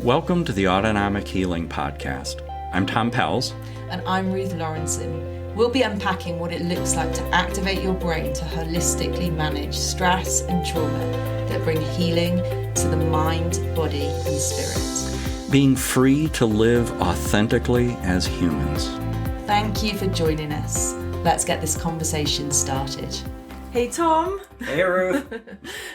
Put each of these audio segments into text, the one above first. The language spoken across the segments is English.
Welcome to the Autonomic Healing Podcast. I'm Tom Pells. And I'm Ruth Lawrenson. We'll be unpacking what it looks like to activate your brain to holistically manage stress and trauma that bring healing to the mind, body, and spirit. Being free to live authentically as humans. Thank you for joining us. Let's get this conversation started. Hey Tom. Hey Ruth.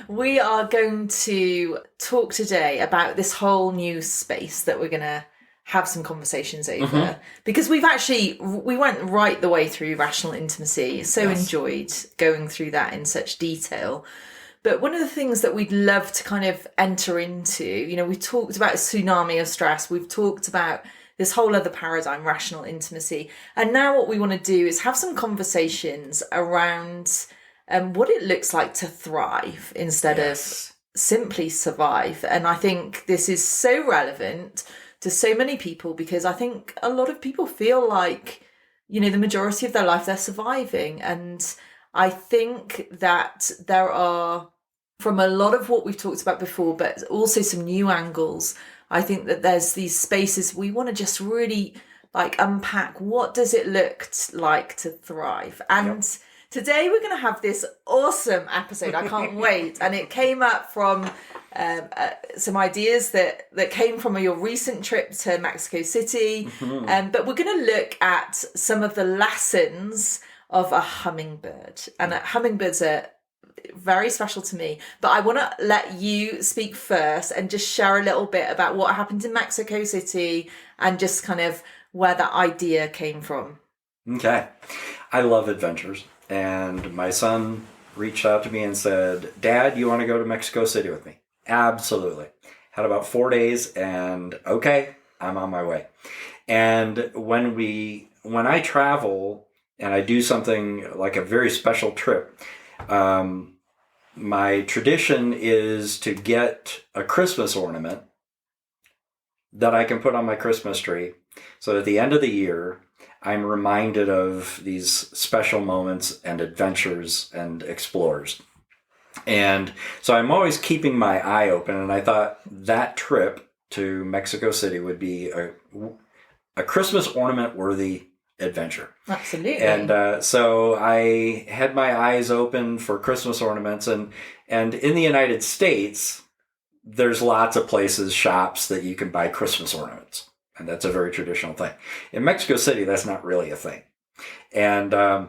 We are going to talk today about this whole new space that we're going to have some conversations over, because we went right the way through rational intimacy. Enjoyed going through that in such detail. But one of the things that we'd love to kind of enter into, we talked about a tsunami of stress. We've talked about this whole other paradigm, rational intimacy. And now what we want to do is have some conversations around what it looks like to thrive instead of simply survive. And I think this is so relevant to so many people, because I think a lot of people feel like, the majority of their life they're surviving. And I think that there are, from a lot of what we've talked about before, but also some new angles, I think that there's these spaces we want to just really unpack. What does it look like to thrive? And today we're going to have this awesome episode. I can't wait. And it came up from some ideas that came from your recent trip to Mexico City. But we're going to look at some of the lessons of a hummingbird. And hummingbirds are very special to me. But I want to let you speak first and just share a little bit about what happened in Mexico City and just kind of where that idea came from. Okay. I love adventures. And my son reached out to me and said, "Dad, you want to go to Mexico City with me?" Absolutely. Had about 4 days and okay, I'm on my way. And when I travel and I do something like a very special trip, my tradition is to get a Christmas ornament that I can put on my Christmas tree. So at the end of the year, I'm reminded of these special moments and adventures and explorers. And so I'm always keeping my eye open. And I thought that trip to Mexico City would be a Christmas ornament worthy adventure. Absolutely. And so I had my eyes open for Christmas ornaments. And in the United States, there's lots of places, shops that you can buy Christmas ornaments. And that's a very traditional thing. In Mexico City, that's not really a thing. And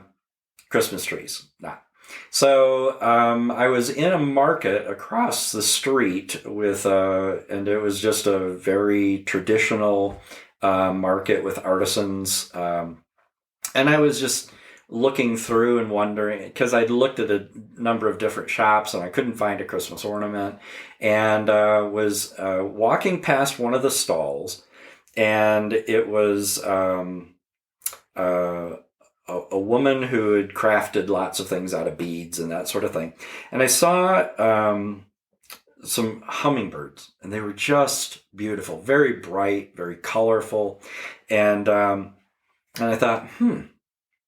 Christmas trees, not. So I was in a market across the street and it was just a very traditional market with artisans. And I was just looking through and wondering, because I'd looked at a number of different shops and I couldn't find a Christmas ornament. And was walking past one of the stalls. And it was a woman who had crafted lots of things out of beads and that sort of thing. And I saw some hummingbirds, and they were just beautiful, very bright, very colorful. And I thought,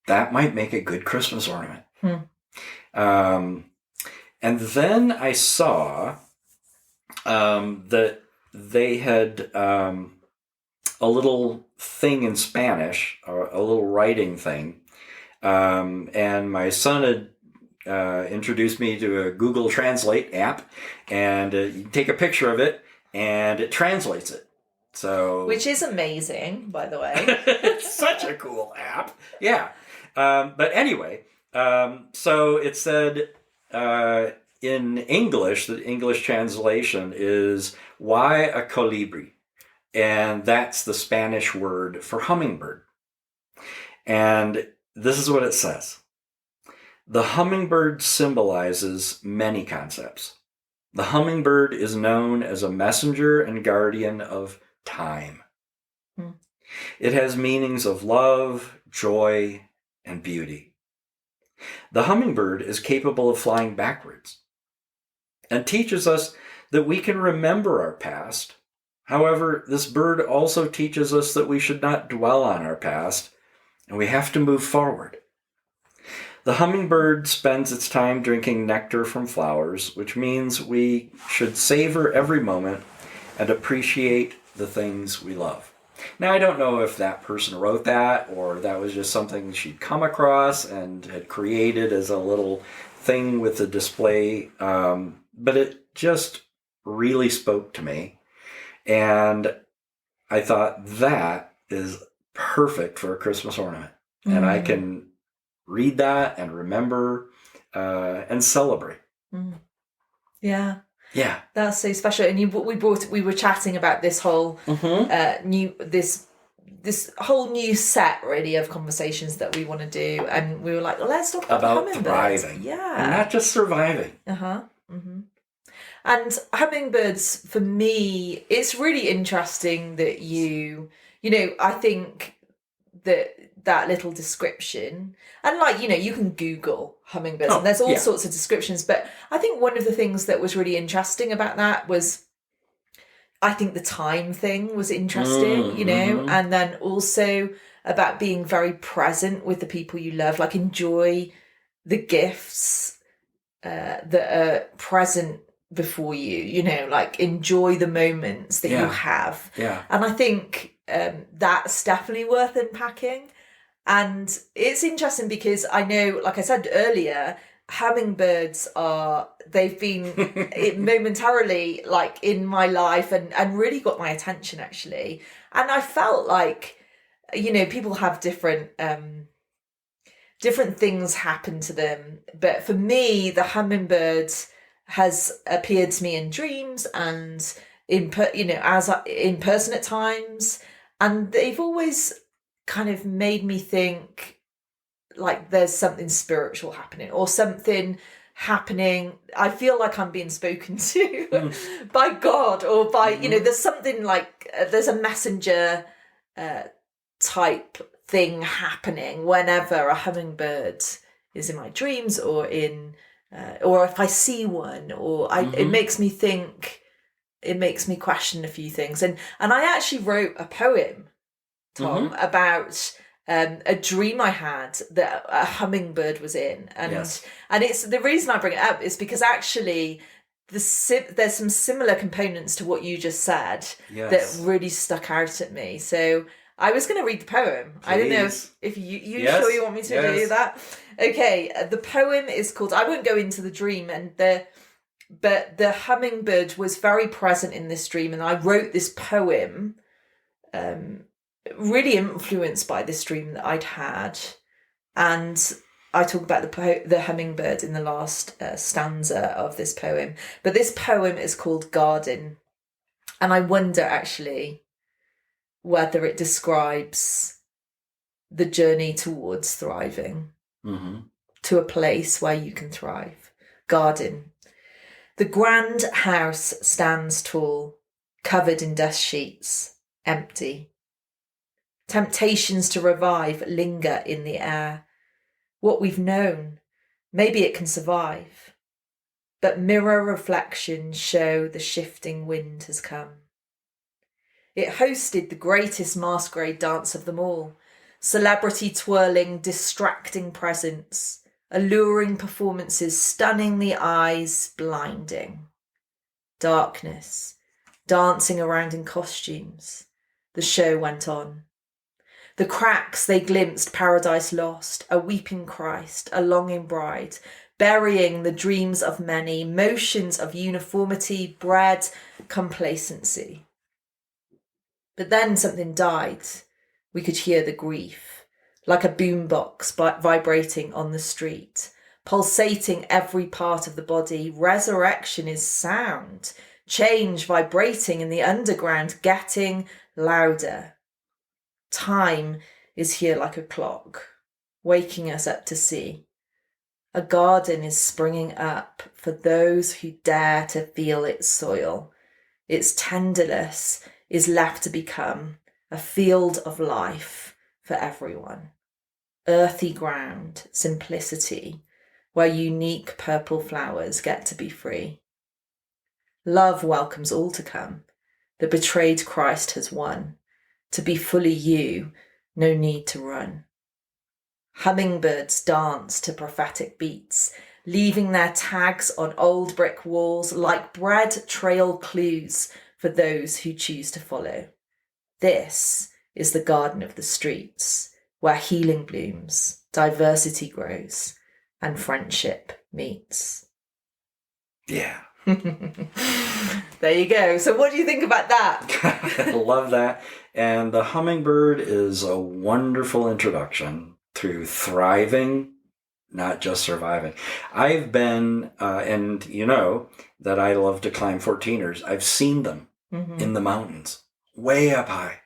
that might make a good Christmas ornament. And then I saw that they had a little thing in Spanish, or a little writing thing. And my son had introduced me to a Google Translate app, and you take a picture of it and it translates it. Which is amazing, by the way. It's such a cool app. Yeah. But anyway, so it said in English, the English translation is "Why a colibri?" And that's the Spanish word for hummingbird. And this is what it says. The hummingbird symbolizes many concepts. The hummingbird is known as a messenger and guardian of time. It has meanings of love, joy, and beauty. The hummingbird is capable of flying backwards and teaches us that we can remember our past. However, this bird also teaches us that we should not dwell on our past, and we have to move forward. The hummingbird spends its time drinking nectar from flowers, which means we should savor every moment and appreciate the things we love. Now, I don't know if that person wrote that or that was just something she'd come across and had created as a little thing with the display, but it just really spoke to me. And I thought that is perfect for a Christmas ornament. And I can read that and remember and celebrate. Yeah. Yeah. That's so special. And we were chatting about this whole this whole new set really of conversations that we want to do, and we were like, well, let's talk about hummingbirds. Thriving. Yeah. And not just surviving. And hummingbirds, for me, it's really interesting that you know, I think that little description, and like, you know, you can Google hummingbirds and there's all sorts of descriptions, but I think one of the things that was really interesting about that was, I think the time thing was interesting, you know, and then also about being very present with the people you love, like enjoy the gifts that are present before you, you know, like enjoy the moments that you have. Yeah. And I think that's definitely worth unpacking. And it's interesting because I know, like I said earlier, hummingbirds they've been momentarily like in my life and really got my attention actually. And I felt like, you know, people have different things happen to them. But for me, the hummingbird has appeared to me in dreams and in person at times. And they've always kind of made me think like there's something spiritual happening or something happening. I feel like I'm being spoken to by God or by, you know, there's something like, there's a messenger type thing happening whenever a hummingbird is in my dreams or or if I see one, or it makes me think, it makes me question a few things. And I actually wrote a poem, Tom, about a dream I had that a hummingbird was in. And it's the reason I bring it up is because actually there's some similar components to what you just said that really stuck out at me. So I was going to read the poem. Please. I don't know if you sure you want me to do that? Okay, the poem is called, I won't go into the dream, but the hummingbird was very present in this dream, and I wrote this poem really influenced by this dream that I'd had. And I talk about the hummingbird in the last stanza of this poem. But this poem is called Garden. And I wonder actually whether it describes the journey towards thriving, to a place where you can thrive. Garden. The grand house stands tall, covered in dust sheets, empty. Temptations to revive linger in the air. What we've known, maybe it can survive. But mirror reflections show the shifting wind has come. It hosted the greatest masquerade dance of them all. Celebrity twirling, distracting presence. Alluring performances, stunning the eyes, blinding. Darkness, dancing around in costumes. The show went on. The cracks they glimpsed paradise lost, a weeping Christ, a longing bride, burying the dreams of many, motions of uniformity, bred complacency. But then something died. We could hear the grief, like a boombox vibrating on the street, pulsating every part of the body. Resurrection is sound, change vibrating in the underground, getting louder. Time is here like a clock, waking us up to see. A garden is springing up for those who dare to feel its soil. Its tenderless is left to become a field of life for everyone. Earthy ground, simplicity, where unique purple flowers get to be free. Love welcomes all to come. The betrayed Christ has won. To be fully you, no need to run. Hummingbirds dance to prophetic beats, leaving their tags on old brick walls like bread trail clues, for those who choose to follow. This is the garden of the streets, where healing blooms, diversity grows, and friendship meets. Yeah. There you go. So what do you think about that? I love that. And the hummingbird is a wonderful introduction to thriving, not just surviving. I've been, and you know that I love to climb 14ers. I've seen them in the mountains, way up high.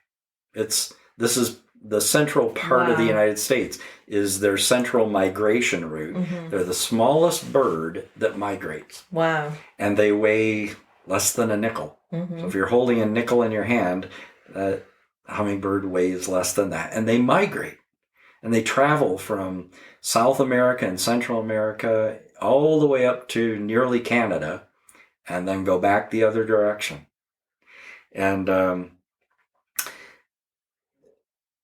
This is the central part of the United States, is their central migration route. They're the smallest bird that migrates. Wow. And they weigh less than a nickel. So if you're holding a nickel in your hand, hummingbird weighs less than that. And they migrate. And they travel from South America and Central America all the way up to nearly Canada, and then go back the other direction. And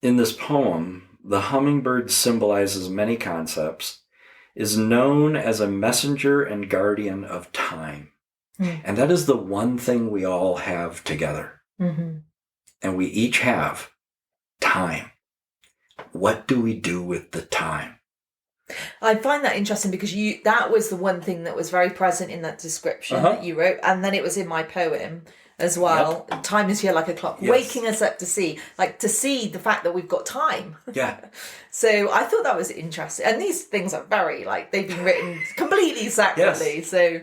in this poem, the hummingbird symbolizes many concepts, is known as a messenger and guardian of time. And that is the one thing we all have together. And we each have time. What do we do with the time? I find that interesting because that was the one thing that was very present in that description that you wrote, and then it was in my poem as well. Yep. Time is here like a clock, waking us up to see the fact that we've got time. Yeah. So I thought that was interesting. And these things are very, they've been written completely separately. Yes. So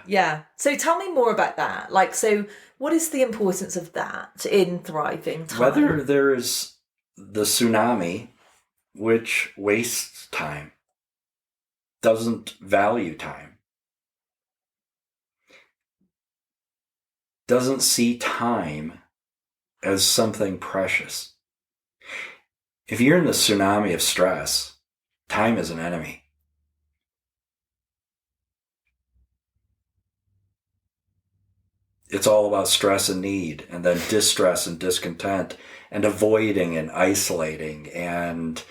yeah. So tell me more about that. So what is the importance of that in thriving time? Whether there is the tsunami, which wastes time, doesn't value time, doesn't see time as something precious. If you're in the tsunami of stress, time is an enemy. It's all about stress and need, and then distress and discontent, and avoiding and isolating, and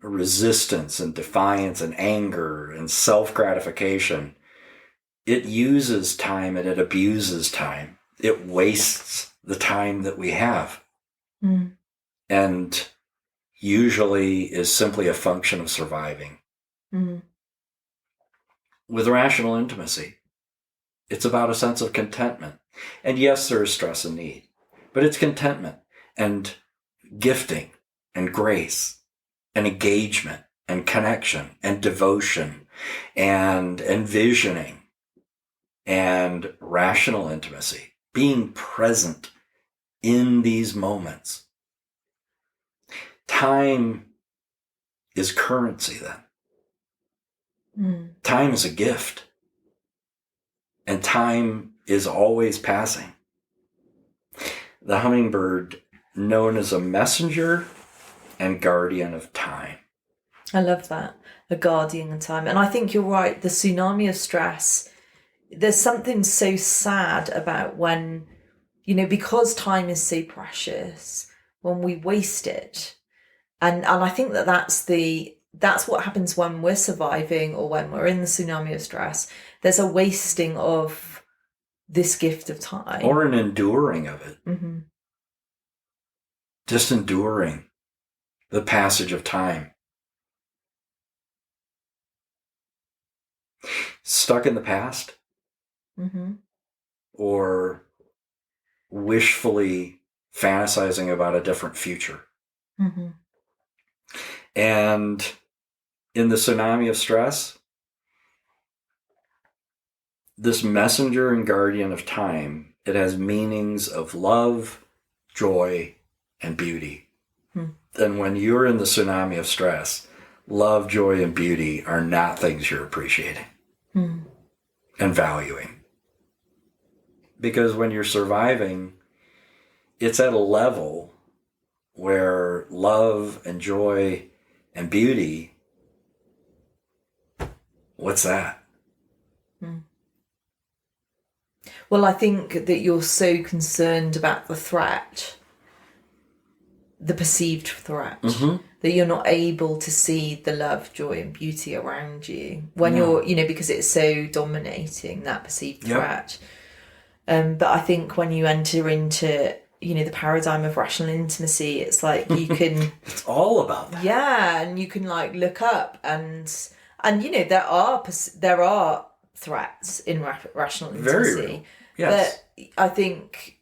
resistance and defiance and anger and self-gratification. It uses time and it abuses time. It wastes the time that we have. And usually is simply a function of surviving. With rational intimacy, it's about a sense of contentment. And yes, there is stress and need, but it's contentment and gifting and grace and engagement and connection and devotion and envisioning and rational intimacy, being present in these moments. Time is currency then. Time is a gift. And time is always passing. The hummingbird, known as a messenger and guardian of time. I love that. A guardian of time. And I think you're right. The tsunami of stress, there's something so sad about when, because time is so precious, when we waste it. And I think that's what happens when we're surviving or when we're in the tsunami of stress. There's a wasting of this gift of time. Or an enduring of it. Just enduring the passage of time. Stuck in the past. Or wishfully fantasizing about a different future. And in the tsunami of stress, this messenger and guardian of time, it has meanings of love, joy, and beauty. And when you're in the tsunami of stress, love, joy, and beauty are not things you're appreciating and valuing. Because when you're surviving, it's at a level where love and joy and beauty, what's that? Well, I think that you're so concerned about the threat, the perceived threat, that you're not able to see the love, joy, and beauty around you when you're, because it's so dominating, that perceived threat. But I think when you enter into, the paradigm of rational intimacy, it's like you can, It's all about that. yeah, and you can like look up and there are threats in rational Very intimacy. real. Yes. But I think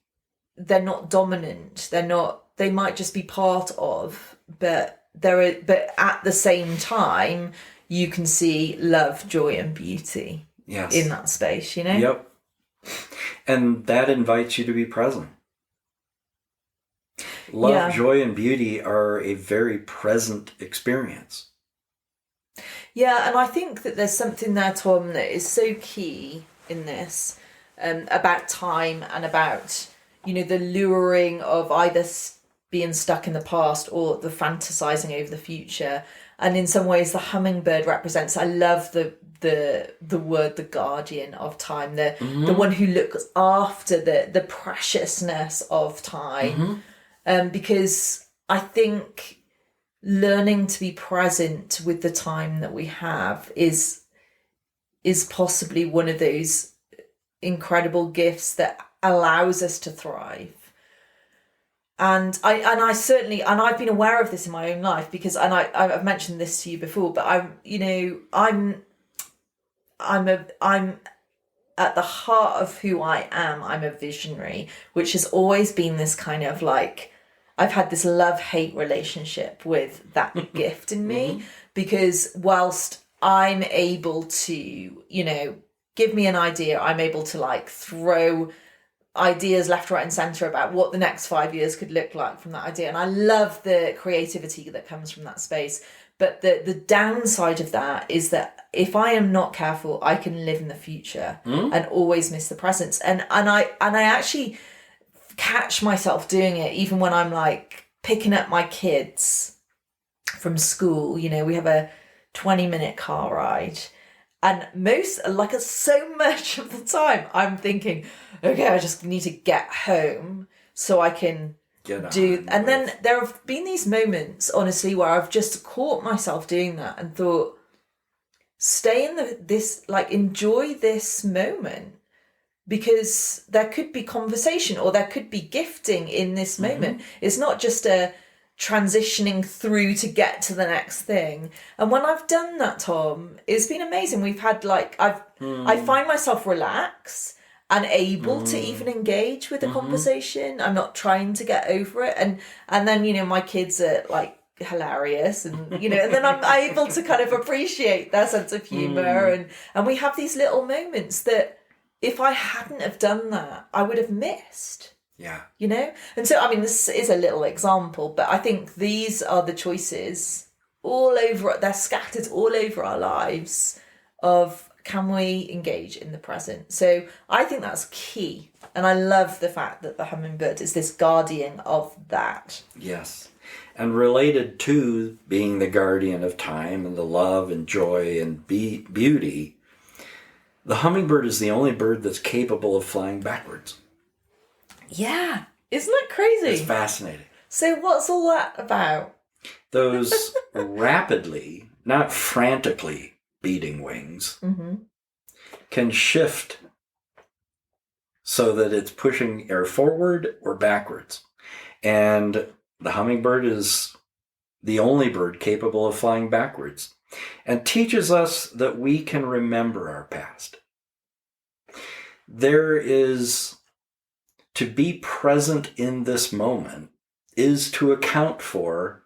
they're not dominant. They might just be part of, but at the same time, you can see love, joy, and beauty Yes. in that space, Yep. And that invites you to be present. Love, Yeah. joy, and beauty are a very present experience. Yeah, and I think that there's something there, Tom, that is so key in this, about time and about, the luring of either being stuck in the past or the fantasizing over the future. And in some ways, the hummingbird represents, I love the word, the guardian of time, the one who looks after the preciousness of time. Because I think learning to be present with the time that we have is possibly one of those incredible gifts that allows us to thrive. And I certainly, and I've been aware of this in my own life because, and I've mentioned this to you before, but I'm at the heart of who I am. I'm a visionary, which has always been this kind of like, I've had this love-hate relationship with that gift in me, because whilst I'm able to, give me an idea, I'm able to like throw ideas left, right, and centre about what the next 5 years could look like from that idea. And I love the creativity that comes from that space. But the downside of that is that if I am not careful, I can live in the future and always miss the present. And I actually catch myself doing it even when I'm like picking up my kids from school. We have a 20-minute car ride. And so much of the time, I'm thinking, okay, I just need to get home so I can do. And then there have been these moments, honestly, where I've just caught myself doing that and thought, stay in enjoy this moment, because there could be conversation or there could be gifting in this moment. It's not just a transitioning through to get to the next thing. And when I've done that, Tom, it's been amazing. We've had I find myself relax and able to even engage with the conversation. I'm not trying to get over it. And then, my kids are like hilarious and, and then I'm able to kind of appreciate their sense of humor. And we have these little moments that if I hadn't have done that, I would have missed. Yeah. And so, this is a little example, but I think these are the choices all over, they're scattered all over our lives of, can we engage in the present? So I think that's key. And I love the fact that the hummingbird is this guardian of that. Yes. And related to being the guardian of time and the love and joy and beauty, the hummingbird is the only bird that's capable of flying backwards. Yeah. Isn't that crazy? It's fascinating. So what's all that about? Those rapidly, not frantically beating wings can shift so that it's pushing air forward or backwards. And the hummingbird is the only bird capable of flying backwards and teaches us that we can remember our past. To be present in this moment is to account for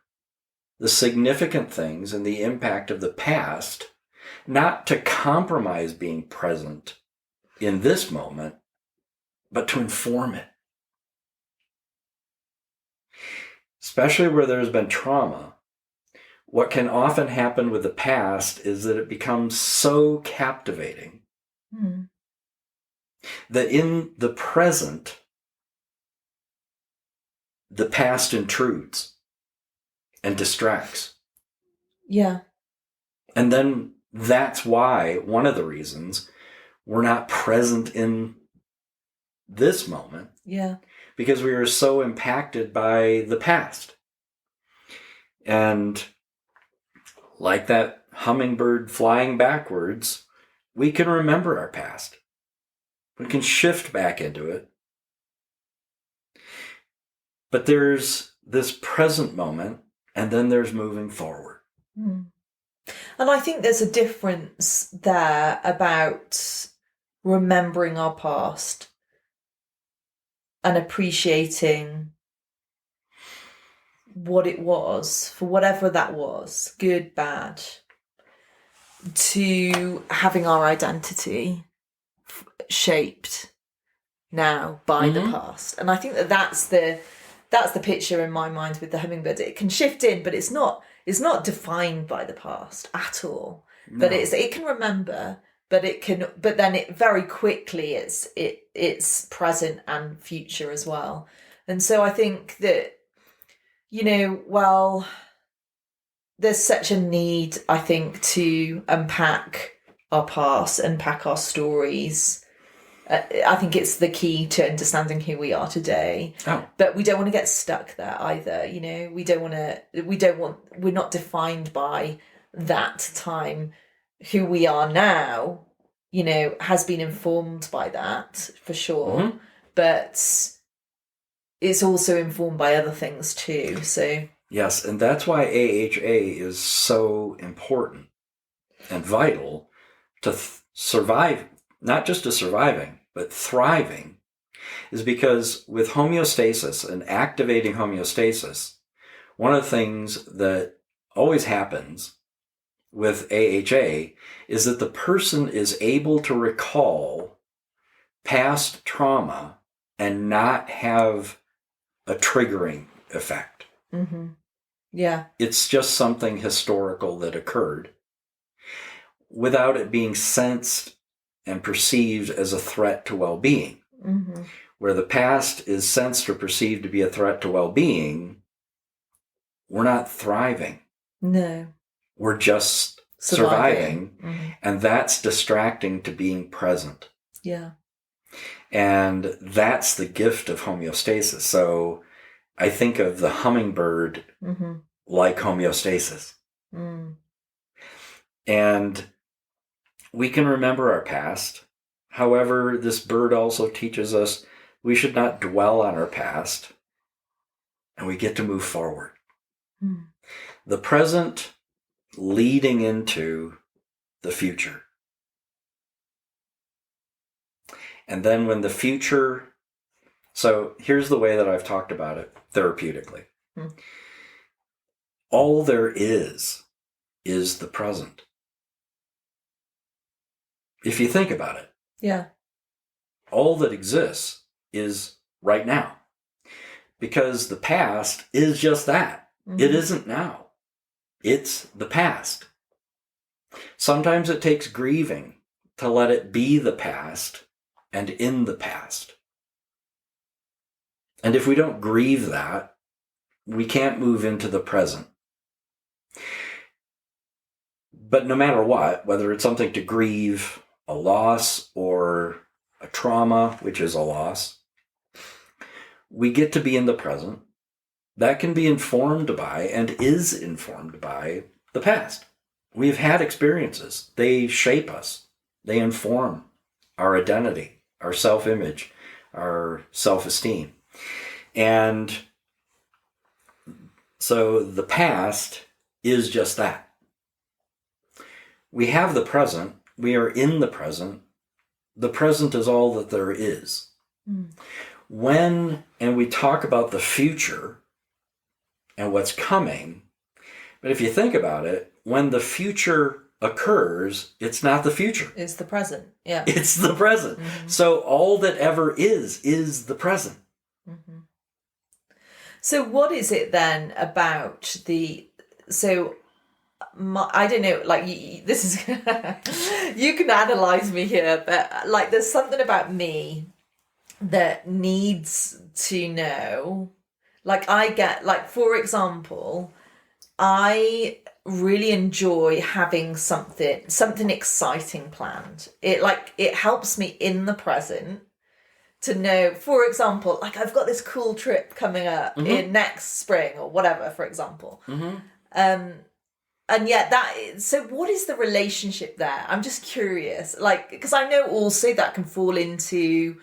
the significant things and the impact of the past, not to compromise being present in this moment, but to inform it. Especially where there's been trauma, what can often happen with the past is that it becomes so captivating that in the present, the past intrudes and distracts. Yeah. And then that's why, one of the reasons, we're not present in this moment. Yeah. Because we are so impacted by the past. And like that hummingbird flying backwards, we can remember our past. We can shift back into it. But there's this present moment, and then there's moving forward. Mm. And I think there's a difference there about remembering our past and appreciating what it was, for whatever that was, good, bad, to having our identity shaped now by the past. And I think that's the picture in my mind with the hummingbird. It can shift in, but it's not defined by the past at all. No. But it can remember, but then it very quickly it's present and future as well. And so I think that, there's such a need, I think, to unpack our past, unpack our stories. I think it's the key to understanding who we are today. Oh. But we don't want to get stuck there either. We're not defined by that time. Who we are now, has been informed by that for sure. Mm-hmm. But it's also informed by other things too. So yes, and that's why AHA is so important and vital to survive, not just to surviving, but thriving, is because with homeostasis and activating homeostasis, one of the things that always happens with AHA is that the person is able to recall past trauma and not have a triggering effect. Mm-hmm. Yeah. It's just something historical that occurred without it being sensed and perceived as a threat to well-being. Mm-hmm. Where the past is sensed or perceived to be a threat to well-being, we're not thriving. No. We're just surviving. Mm-hmm. And that's distracting to being present. Yeah. And that's the gift of homeostasis. So I think of the hummingbird like homeostasis. Mm. And we can remember our past. However, this bird also teaches us we should not dwell on our past, and we get to move forward. Mm. The present leading into the future. And then when the future, so here's the way that I've talked about it therapeutically. Mm. All there is the present. If you think about it. Yeah. All that exists is right now. Because the past is just that. Mm-hmm. It isn't now. It's the past. Sometimes it takes grieving to let it be the past and in the past. And if we don't grieve that, we can't move into the present. But no matter what, whether it's something to grieve, a loss, or a trauma, which is a loss, we get to be in the present. That can be informed by and is informed by the past. We've had experiences. They shape us. They inform our identity, our self-image, our self-esteem. And so the past is just that. We have the present. We are in the present. The present is all that there is. Mm. And we talk about the future and what's coming, but if you think about it, when the future occurs, it's not the future. It's the present. Yeah. It's the present. Mm-hmm. So all that ever is the present. Mm-hmm. So what is it then about I don't know, like, this is, you can analyze me here, but like there's something about me that needs to know, like I get, like, for example, I really enjoy having something exciting planned. It helps me in the present to know, for example, like I've got this cool trip coming up in next spring or whatever, for example. Mm-hmm. and yet so what is the relationship there? I'm just curious, like, because I know also that can fall into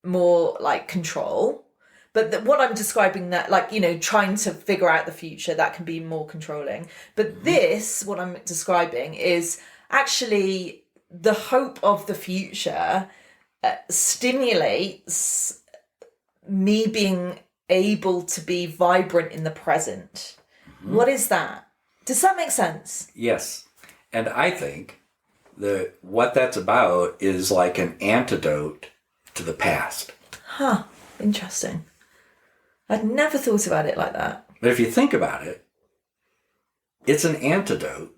more like control, but what I'm describing, that, like, trying to figure out the future, that can be more controlling. But this, what I'm describing, is actually the hope of the future stimulates me being able to be vibrant in the present. What is that? Does that make sense? Yes. And I think that what that's about is like an antidote to the past. Huh. Interesting. I'd never thought about it like that. But if you think about it, it's an antidote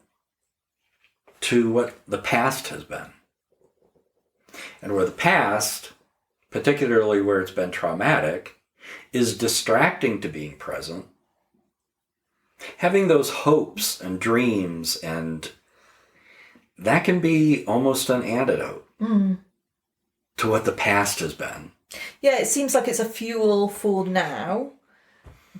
to what the past has been. And where the past, particularly where it's been traumatic, is distracting to being present. Having those hopes and dreams, and that can be almost an antidote to what the past has been. Yeah, it seems like it's a fuel for now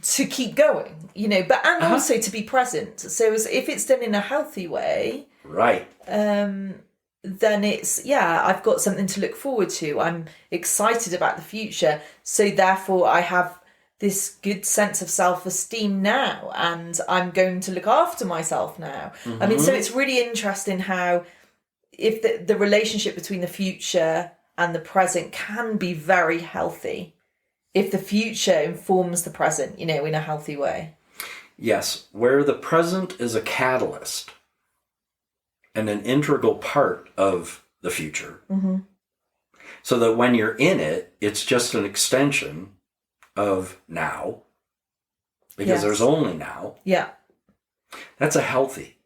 to keep going, but also to be present. So if it's done in a healthy way, right, then it's, I've got something to look forward to. I'm excited about the future. So therefore I have this good sense of self-esteem now, and I'm going to look after myself now. I mean, so it's really interesting how if the relationship between the future and the present can be very healthy if the future informs the present, in a healthy way. Yes, where the present is a catalyst and an integral part of the future. So that when you're in it, it's just an extension of now, because there's only now. Yeah. That's a healthy.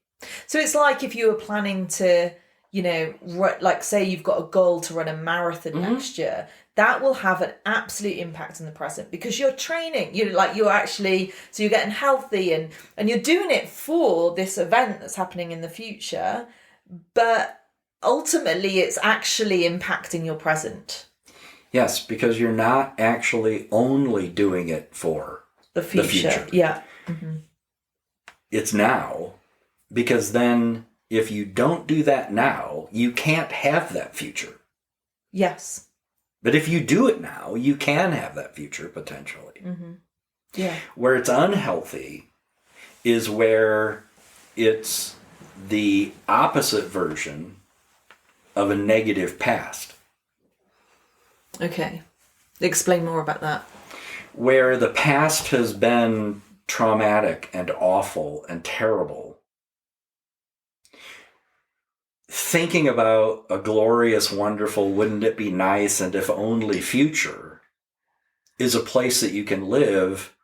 So it's like if you were planning to, like, say you've got a goal to run a marathon next year, that will have an absolute impact in the present because you're training. So you're getting healthy and you're doing it for this event that's happening in the future, but ultimately it's actually impacting your present. Yes, because you're not actually only doing it for the future. Yeah. It's now, because then if you don't do that now, you can't have that future. Yes. But if you do it now, you can have that future potentially. Yeah. Where it's unhealthy is where it's the opposite version of a negative past. Okay. Explain more about that. Where the past has been traumatic and awful and terrible. Thinking about a glorious, wonderful, wouldn't it be nice and if only future is a place that you can live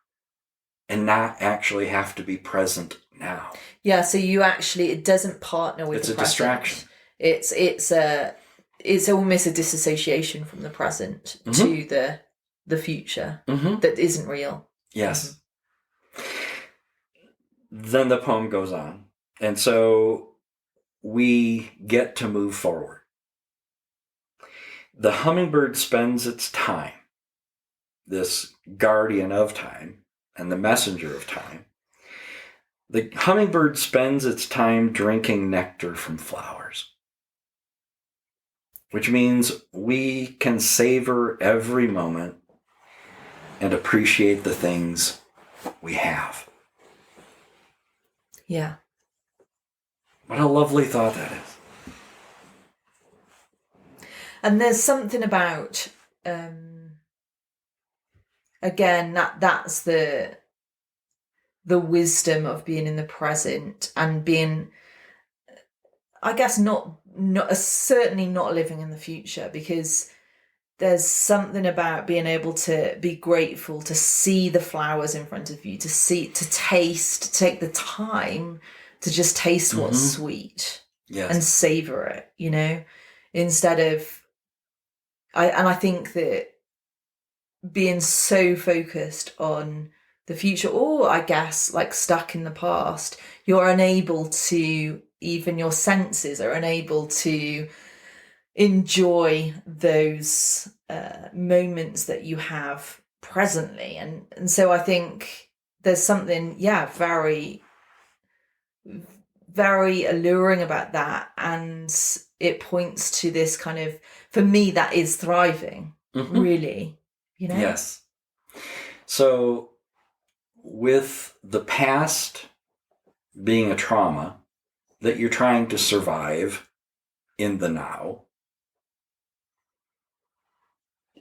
and not actually have to be present now. Yeah, so it doesn't partner with the present. It's a distraction. It's almost a disassociation from the present to the future that isn't real. Yes. Then the poem goes on. And so we get to move forward. The hummingbird spends its time, this guardian of time and the messenger of time. The hummingbird spends its time drinking nectar from flowers, which means we can savor every moment and appreciate the things we have. Yeah. What a lovely thought that is. And there's something about, again, that's the wisdom of being in the present and being, I guess, certainly not living in the future, because there's something about being able to be grateful, to see the flowers in front of you, to taste, to take the time to just taste what's sweet and savor it, instead of, I think that being so focused on the future, or I guess like stuck in the past, you're unable to, even your senses are unable to enjoy those moments that you have presently. And so I think there's something, very very alluring about that, and it points to this kind of, for me, that is thriving, really, you know? Yes. So with the past being a trauma that you're trying to survive in the now,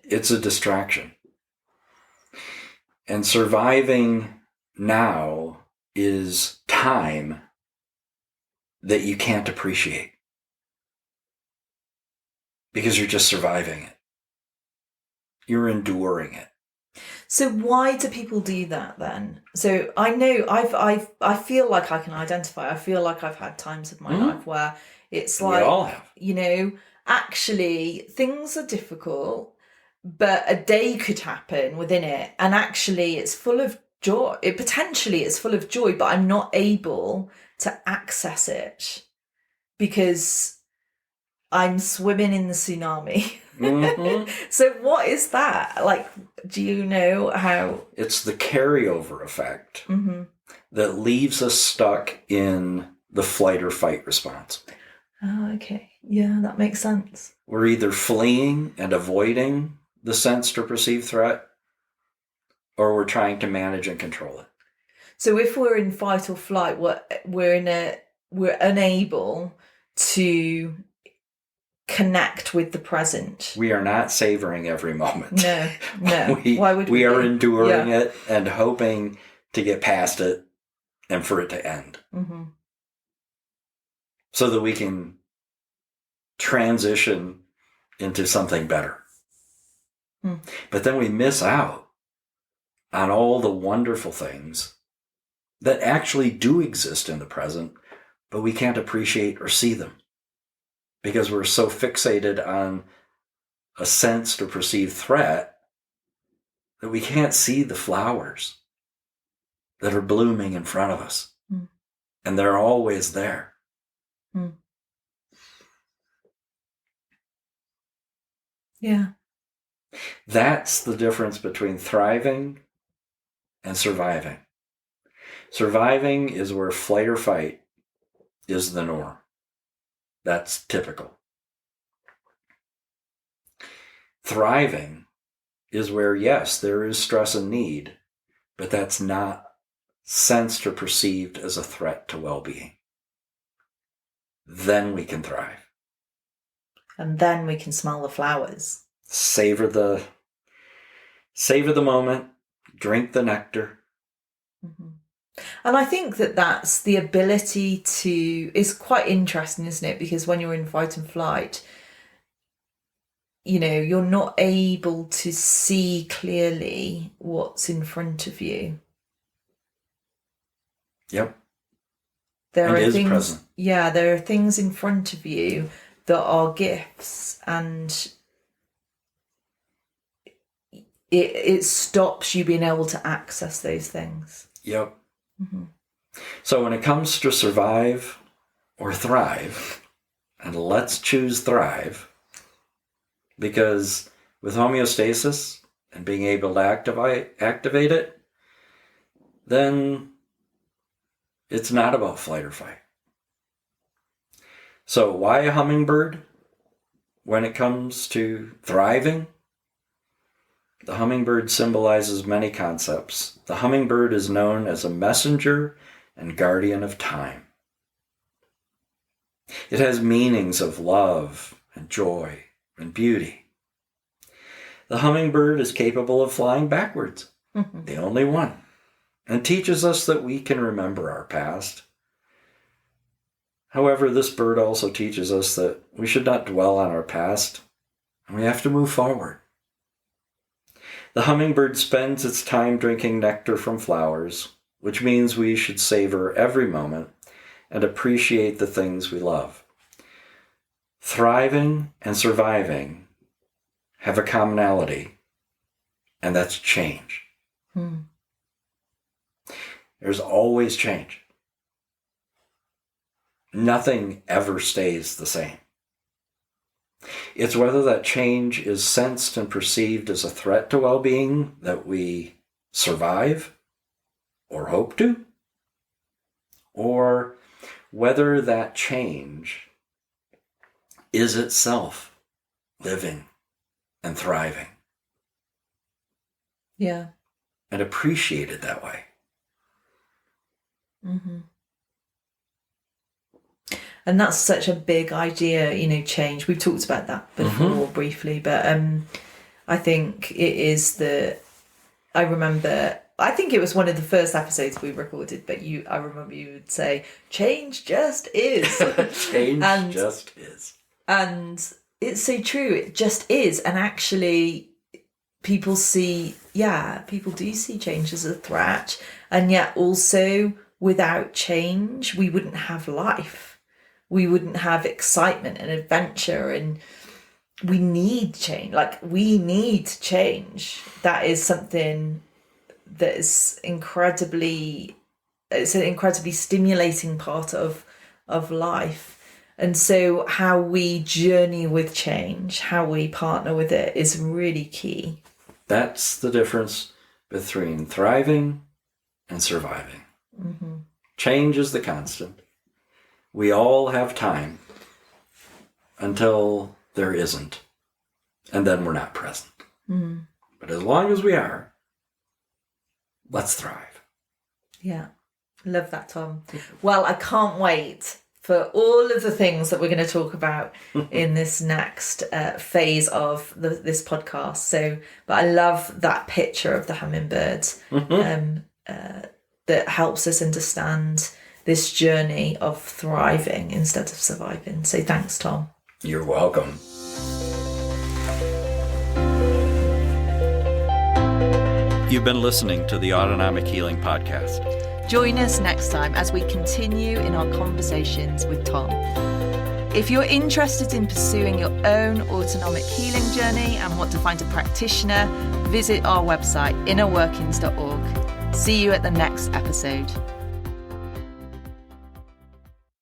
it's a distraction. And surviving now is time that you can't appreciate because you're just surviving it. You're enduring it. So why do people do that then? So I know I feel like I can identify. I feel like I've had times of my life where it's like, we all have. you know, actually things are difficult, but a day could happen within it, and actually it's full of joy. It potentially is full of joy, but I'm not able to access it because I'm swimming in the tsunami. So what is that? Like, do you know how? It's the carryover effect that leaves us stuck in the flight or fight response. Oh, okay. Yeah, that makes sense. We're either fleeing and avoiding the sensed or perceived threat, or we're trying to manage and control it. So if we're in fight or flight, we're unable to connect with the present. We are not savoring every moment. No. Why would we are be? enduring it and hoping to get past it and for it to end. So that we can transition into something better. But then we miss out on all the wonderful things that actually do exist in the present, but we can't appreciate or see them because we're so fixated on a sensed or perceived threat that we can't see the flowers that are blooming in front of us. And they're always there. Yeah. That's the difference between thriving and surviving. Surviving is where flight or fight is the norm. That's typical. Thriving is where, yes, there is stress and need, but that's not sensed or perceived as a threat to well-being. Then we can thrive. And then we can smell the flowers. Savor the moment, drink the nectar. And I think that that's the ability to, is quite interesting, isn't it? Because when you're in fight and flight, you know, you're not able to see clearly what's in front of you. Yep. There are things present. Yeah, there are things in front of you that are gifts, and it stops you being able to access those things. Yep. So when it comes to survive or thrive, and let's choose thrive, because with homeostasis and being able to activate it, then it's not about flight or fight. So why a hummingbird when it comes to thriving? The hummingbird symbolizes many concepts. The hummingbird is known as a messenger and guardian of time. It has meanings of love and joy and beauty. The hummingbird is capable of flying backwards, the only one, and teaches us that we can remember our past. However, this bird also teaches us that we should not dwell on our past, and we have to move forward. The hummingbird spends its time drinking nectar from flowers, which means we should savor every moment and appreciate the things we love. Thriving and surviving have a commonality, and that's change. There's always change. Nothing ever stays the same. It's whether that change is sensed and perceived as a threat to well-being that we survive or hope to, or whether that change is itself living and thriving. Yeah. And appreciate it that way. Mm-hmm. And that's such a big idea, change. We've talked about that before briefly, but I think it is I think it was one of the first episodes we recorded, but I remember you would say, change just is. Change just is. And it's so true. It just is. And actually people do see change as a threat. And yet also without change, we wouldn't have life. We wouldn't have excitement and adventure, and we need change. We need change. That is something that is an incredibly stimulating part of life. And so how we journey with change, how we partner with it is really key. That's the difference between thriving and surviving. Mm-hmm. Change is the constant. We all have time until there isn't, and then we're not present. Mm. But as long as we are, let's thrive. Yeah, love that, Tom. Well, I can't wait for all of the things that we're going to talk about in this next phase of this podcast. But I love that picture of the hummingbird that helps us understand this journey of thriving instead of surviving. So thanks, Tom. You're welcome. You've been listening to the Autonomic Healing Podcast. Join us next time as we continue in our conversations with Tom. If you're interested in pursuing your own autonomic healing journey and want to find a practitioner, visit our website, innerworkings.org. See you at the next episode.